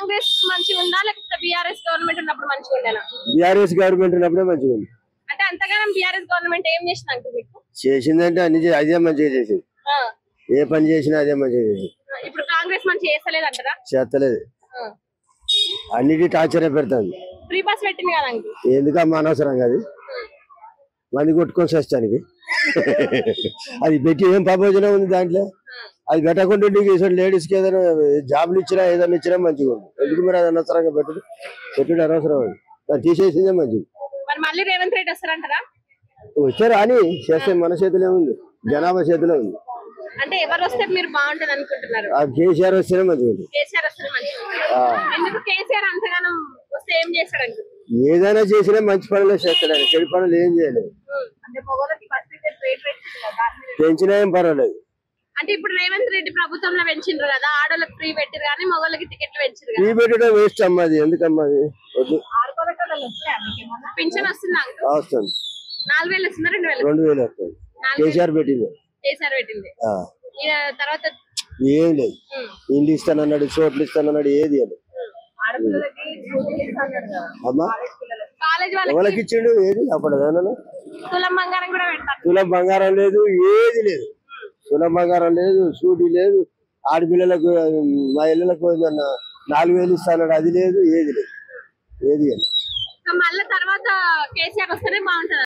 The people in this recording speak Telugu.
కాంగ్రెస్ మంచిగా ఉందా లేకపోతే బీఆర్ఎస్ గవర్నమెంట్ ఉన్నప్పుడు మంచిగా ఉండేనా? బీఆర్ఎస్ గవర్నమెంట్ ఉన్నప్పుడే మంచిగా ఉంది. అంటే అంతగానం బీఆర్ఎస్ గవర్నమెంట్ ఏం చేసింది అంకుల్ మీకు? చేసిందంటే అదే మంచిగా చేసింది. ఏ పని చేసినా అదే మంచిగా చేసింది. ఇప్పుడు కాంగ్రెస్ మంచిగా చేస్తలేదు అంటారా? చేస్తలేదు, అన్నిటి టార్చర్ పెడతాంది. ఫ్రీ బస్ పెట్టింది కదా అంకుల్, ఎందుకమ్మా అనవసరంగా అది మంది కొట్టుకొని చేస్తానికి అది పెట్టి ఏం ప్రయోజనం ఉంది దాంట్లో? అది పెట్టకుండా లేడీస్ కి ఏదైనా జాబ్లు ఇచ్చినా ఏదైనా ఇచ్చినా మంచిగా ఉంది. ఎందుకు మీరు అది అనవసరంగా పెట్టుడు అనవసరం, అది తీసేసిందే మంచిది. మరి మళ్ళీ రేవంత్ రెడ్డి వస్తారంటారా? వచ్చారు అని చేస్తే మన చేతిలో ఉంది, జనాభా చేతిలో ఉంది. అంటే ఎవరు వస్తే మీరు బాగుంటది అనుకుంటున్నారు? కేసీఆర్ వస్తేనే మంచిగా ఉంది. కేసీఆర్ వస్తే మంచిగా. ఎందుకు కేసీఆర్ అంతగానం వస్తే ఏం చేస్తాడు అంకుల్? ఏదైనా చేసినా మంచి పనులే చేస్తాడు, చెడు పనులు ఏం చేయలేదు. పెంచినా ఏం పర్వాలేదు. అంటే ఇప్పుడు రేవంత్ రెడ్డి ప్రభుత్వంలో పెంచిండ్రు కదా, ఆడోళ్ళకి ఫ్రీ పెట్టిరు కానీ మగవాళ్ళకి టికెట్లు పెంచారు. ఫ్రీ పెట్టడం వేస్ట్ అమ్మా, అది ఎందుకమ్మా? అది వద్దు. పింఛన్ వస్తుందా అంకుల్? వస్తుంది. 4000 వస్తుందా? 2000 వస్తుంది. కేసీఆర్ పెట్టింది. కేసీఆర్ పెట్టింది. తర్వాత ఏం లేదు, ఇండ్లు ఇస్తానన్నాడు, చోట్లు ఇస్తానన్నాడు, ఏది అని అమ్మా ఎవరికి ఇచ్చిండు? ఏది అప్పుడు తులం బంగారం కూడా పెడతారు. తులం బంగారం లేదు, ఏది లేదు. తులం బంగారం లేదు, సూటి లేదు. ఆడపిల్లలకు మా ఇళ్ళకు 4000 ఇస్తాడు, అది లేదు, ఏది లేదు, ఏది అని. మళ్ళీ తర్వాత కేసీఆర్ వస్తేనే బాగుంటది.